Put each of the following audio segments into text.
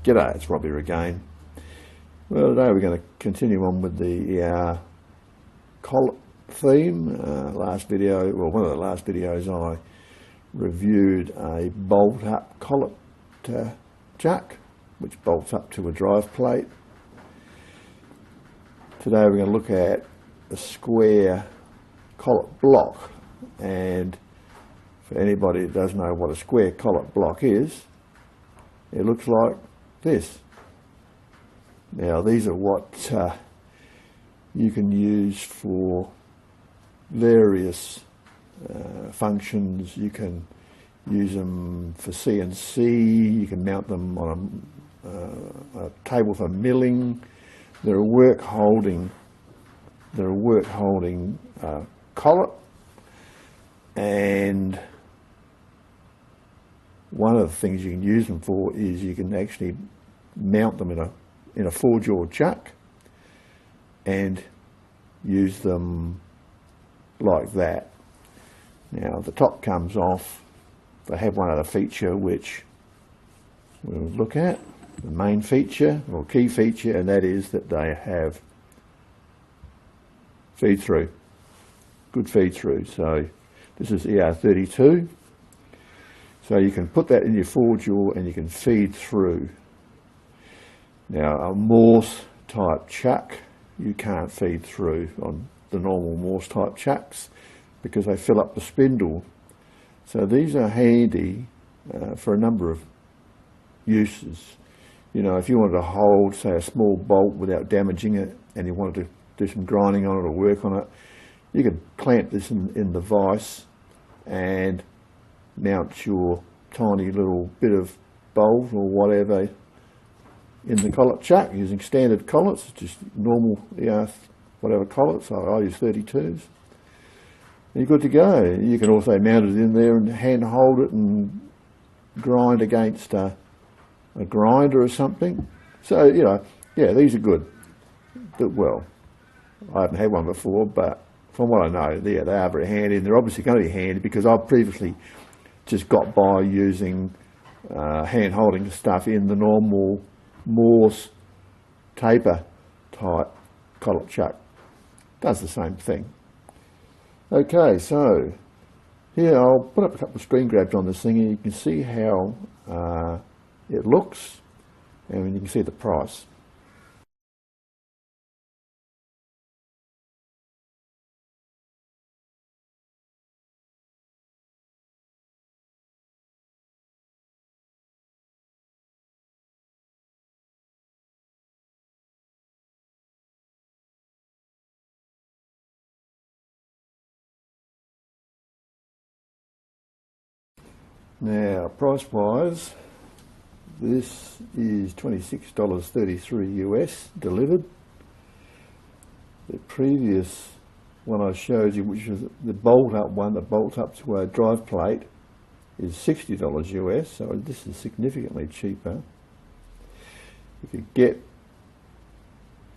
G'day, it's Robbie again. Well, today we're going to continue on with the ER collet theme. Last video, well, one of the last videos I reviewed a bolt-up collet jack, which bolts up to a drive plate. Today we're going to look at a square collet block, and for anybody that doesn't know what a square collet block is, it looks like this. Now these are what you can use for various functions. You can use them for CNC, you can mount them on a table for milling. They're a work holding collet, and one of the things you can use them for is you can actually mount them in a four-jaw chuck and use them like that. Now the top comes off. They have one other feature which we'll look at, the main feature or key feature, and that is that they have feed through, good feed through. So this is ER32. So you can put that in your four-jaw and you can feed through. Now a Morse type chuck, you can't feed through on the normal Morse type chucks because they fill up the spindle. So these are handy for a number of uses. You know, if you wanted to hold, say, a small bolt without damaging it, and you wanted to do some grinding on it or work on it, you could clamp this in the vise and mount your tiny little bit of bolt or whatever in the collet chuck using standard collets, just normal whatever collets. I use 32s. You're good to go. You can also mount it in there and hand hold it and grind against a grinder or something. So, you know, yeah, these are good. Well, I haven't had one before, but from what I know, they are very handy, and they're obviously going to be handy because I've previously just got by using hand holding stuff in the normal Morse taper type collet chuck. Does the same thing. Okay, so here I'll put up a couple of screen grabs on this thing and you can see how it looks, and you can see the price. Now, price-wise, this is $26.33 US delivered. The previous one I showed you, which was the bolt-up one that bolts up to a drive plate, is $60 US, so this is significantly cheaper. If you get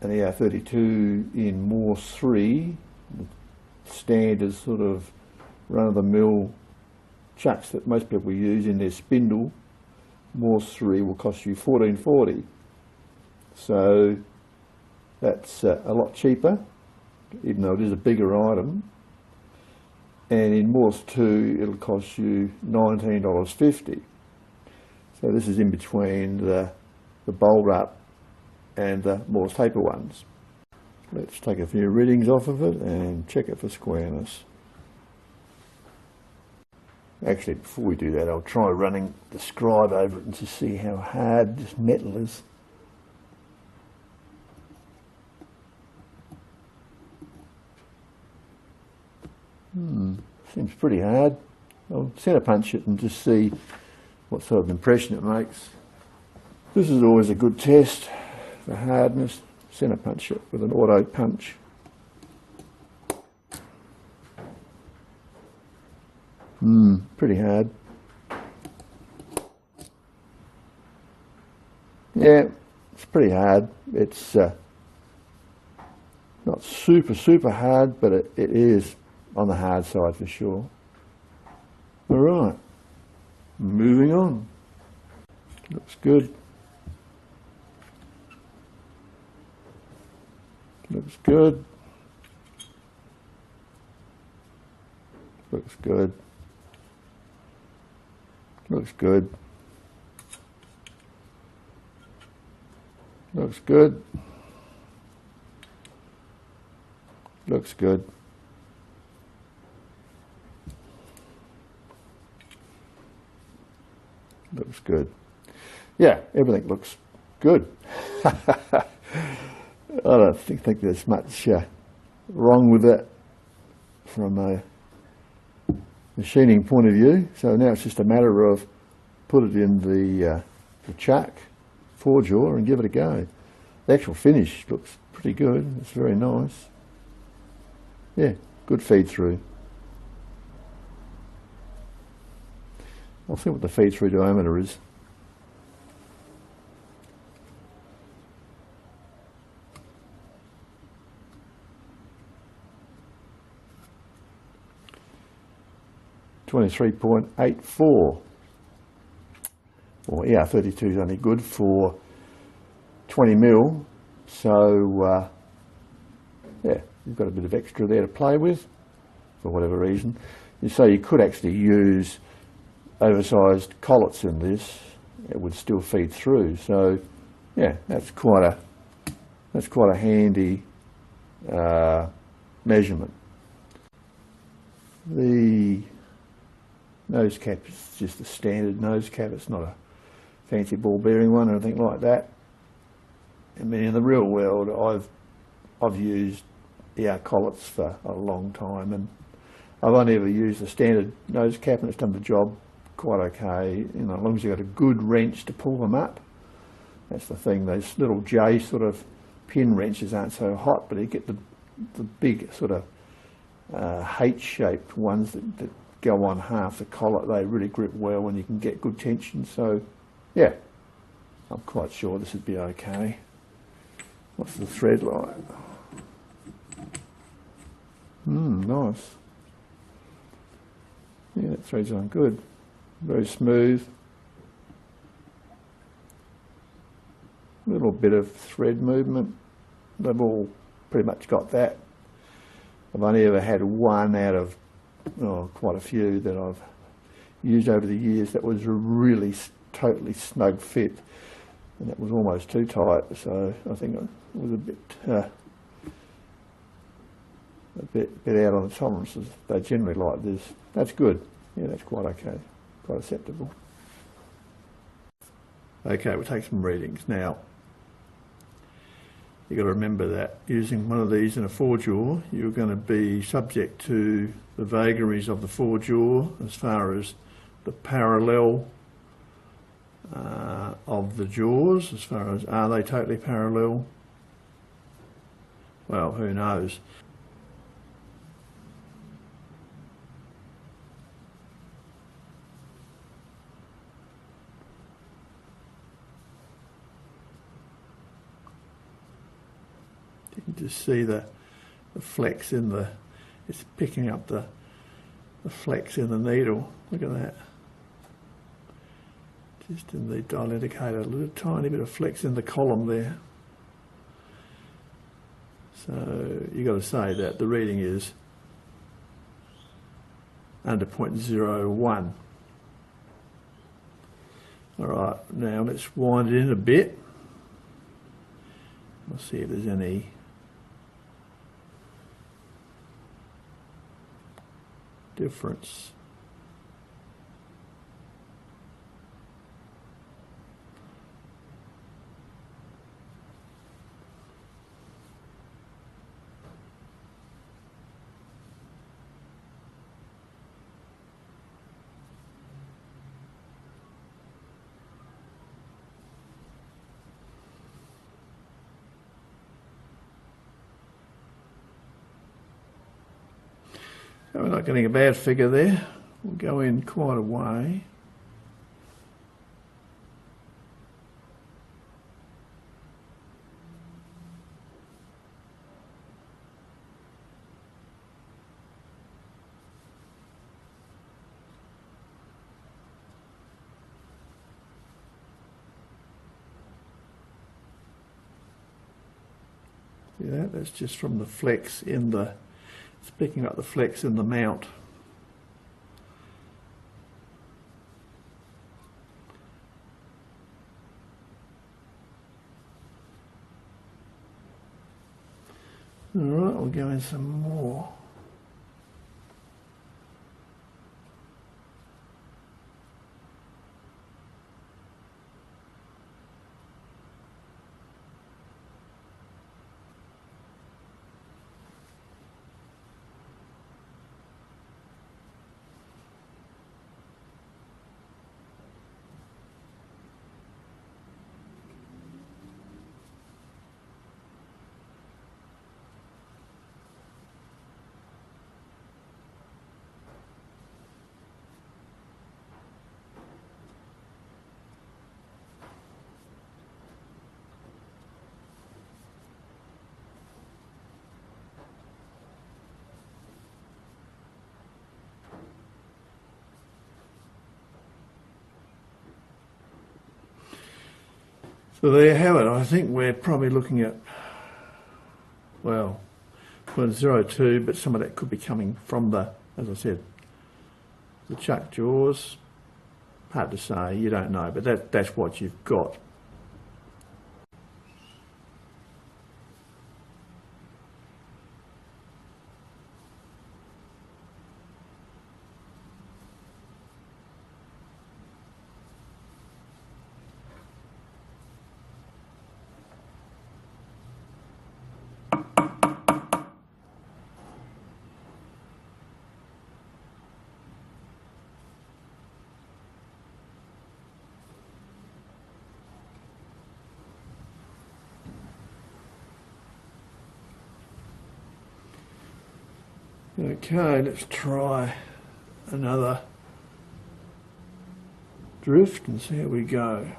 an ER32 in Morse 3, the standard sort of run-of-the-mill chucks that most people use in their spindle, Morse 3 will cost you $14.40. So that's a lot cheaper, even though it is a bigger item. And in Morse 2 it'll cost you $19.50. So this is in between the bolt up and the Morse taper ones. Let's take a few readings off of it and check it for squareness. Actually, before we do that, I'll try running the scribe over it and to see how hard this metal is. Seems pretty hard. I'll centre punch it and just see what sort of impression it makes. This is always a good test for hardness. Centre punch it with an auto punch. Pretty hard. Yeah, it's pretty hard. It's not super hard, but it is on the hard side for sure. All right, moving on. Looks good. Looks good. Looks good. Looks good. Looks good. Looks good. Looks good. Yeah, everything looks good. I don't think there's much wrong with it from a machining point of view. So now it's just a matter of put it in the chuck, forge jaw, and give it a go. The actual finish looks pretty good. It's very nice. Yeah, good feed through. I'll see what the feed through diameter is. .84. Or ER32 is only good for 20 mil, so yeah, you've got a bit of extra there to play with for whatever reason. So you could actually use oversized collets in this; it would still feed through. So yeah, that's quite a handy measurement. The nose cap is just a standard nose cap. It's not a fancy ball bearing one or anything like that. I mean, in the real world, I've used ER collets for a long time, and I've only ever used a standard nose cap, and it's done the job quite okay. You know, as long as you've got a good wrench to pull them up. That's the thing. Those little J sort of pin wrenches aren't so hot, but you get the big sort of H-shaped ones that go on half the collet. They really grip well when you can get good tension. So yeah, I'm quite sure this would be okay. What's the thread like? Nice. Yeah, that thread's on good. Very smooth. A little bit of thread movement. They've all pretty much got that. I've only ever had one out of quite a few that I've used over the years that was a really totally snug fit, and that was almost too tight, so I think it was a bit out on the tolerances. They generally like this. That's good. Yeah, that's quite okay, quite acceptable. Okay, we'll take some readings now. You've got to remember that using one of these in a forge jaw, you're going to be subject to the vagaries of the forge jaw as far as the parallel of the jaws, as far as are they totally parallel? Well, who knows? You can just see the flex in the, it's picking up the flex in the needle. Look at that. Just in the dial indicator, a little tiny bit of flex in the column there. So you've got to say that the reading is under 0.01. All right, now let's wind it in a bit. We'll see if there's any difference. So we're not getting a bad figure there. We'll go in quite a way. See that? That's just from the flex in the, it's picking up the flex in the mount. Alright, we'll go in some more. So there you have it. I think we're probably looking at, well, 0.02, but some of that could be coming from the, as I said, the chuck jaws. Hard to say, you don't know, but that's what you've got. Okay, let's try another drift and see how we go.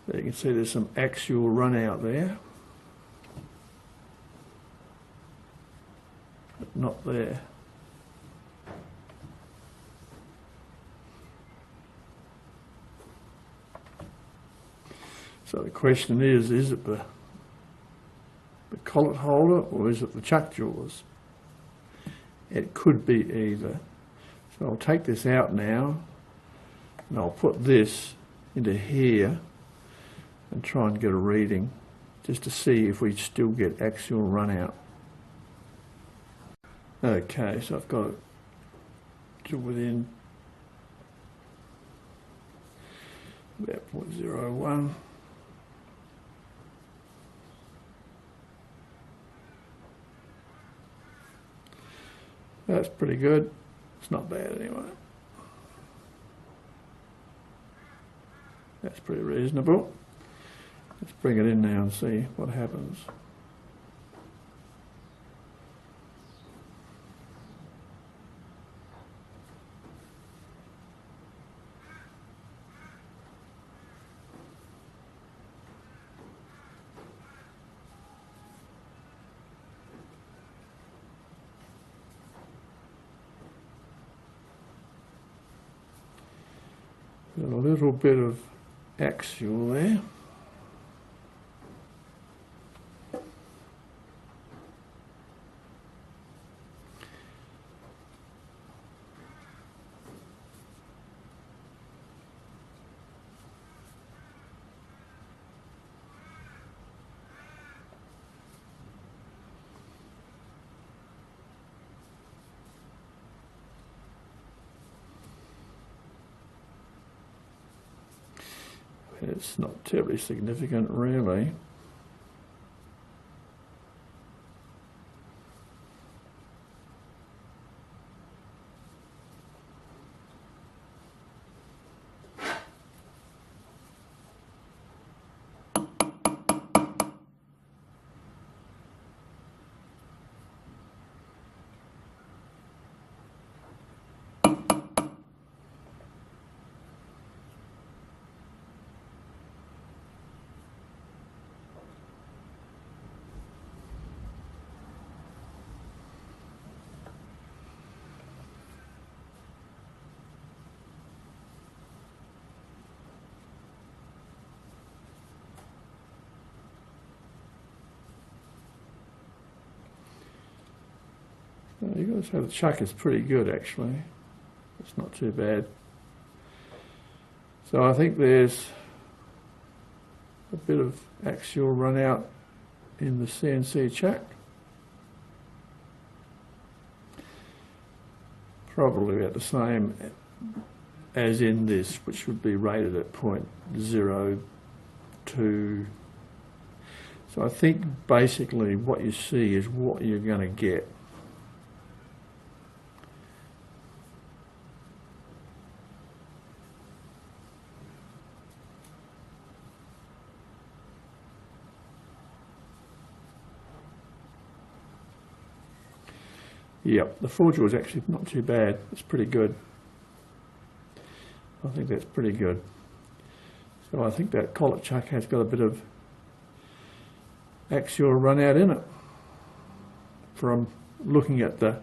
So you can see there's some axial run out there, but not there. So the question is it the collet holder or is it the chuck jaws? It could be either. So I'll take this out now and I'll put this into here and try and get a reading just to see if we still get axial run out. Okay, so I've got it to within about 0.01. That's pretty good. It's not bad anyway. That's pretty reasonable. Let's bring it in now and see what happens. Got a little bit of axial there. It's not terribly significant, really. You've got to say the chuck is pretty good, actually. It's not too bad. So I think there's a bit of axial run out in the CNC chuck. Probably about the same as in this, which would be rated at 0.02. So I think basically what you see is what you're going to get. Yep, the forger was actually not too bad. It's pretty good. I think that's pretty good. So I think that collet chuck has got a bit of axial run out in it from looking at the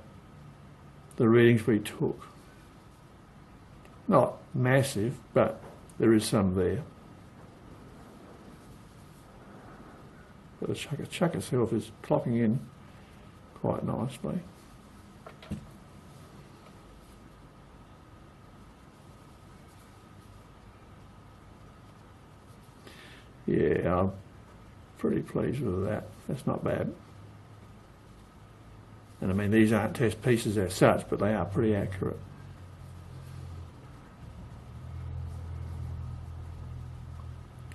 readings we took. Not massive, but there is some there. But the chuck itself is clocking in quite nicely. Yeah, I'm pretty pleased with that. That's not bad. And I mean, these aren't test pieces as such, but they are pretty accurate.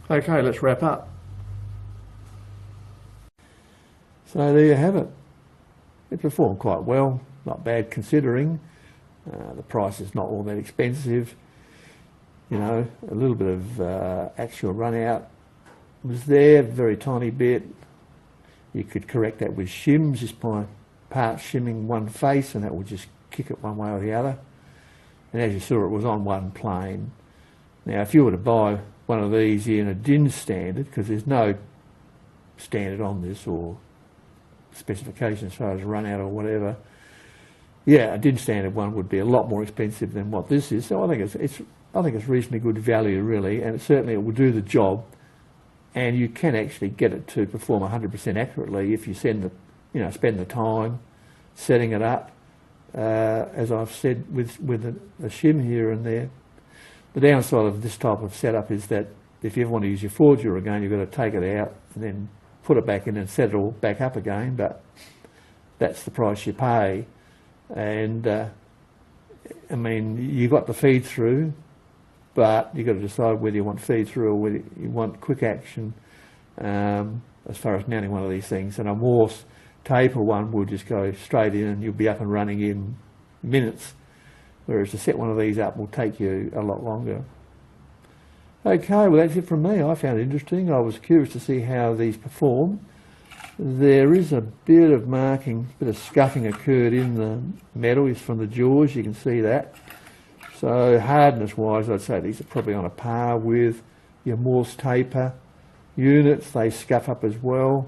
Okay, let's wrap up. So there you have it. It performed quite well, not bad considering. The price is not all that expensive. You know, a little bit of axial run out was there, very tiny bit. You could correct that with shims, just by part shimming one face, and that would just kick it one way or the other. And as you saw, it was on one plane. Now, if you were to buy one of these in a DIN standard, because there's no standard on this or specification as far as run out or whatever, yeah, a DIN standard one would be a lot more expensive than what this is. So I think it's reasonably good value, really, and certainly it will do the job. And you can actually get it to perform 100% accurately if you spend the time setting it up, as I've said, with a shim here and there. The downside of this type of setup is that if you ever want to use your forger again, you've got to take it out and then put it back in and set it all back up again, but that's the price you pay. And I mean, you've got the feed through, but you've got to decide whether you want feed through or whether you want quick action as far as mounting one of these things. And a Morse taper one will just go straight in and you'll be up and running in minutes, whereas to set one of these up will take you a lot longer. Okay, well that's it from me. I found it interesting. I was curious to see how these perform. There is a bit of marking, a bit of scuffing occurred in the metal from the jaws, you can see that. So hardness wise, I'd say these are probably on a par with your Morse taper units. They scuff up as well.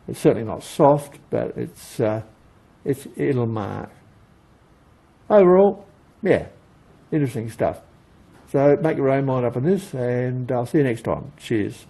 It's certainly not soft, but it'll mark. Overall, yeah, interesting stuff. So make your own mind up on this, and I'll see you next time. Cheers.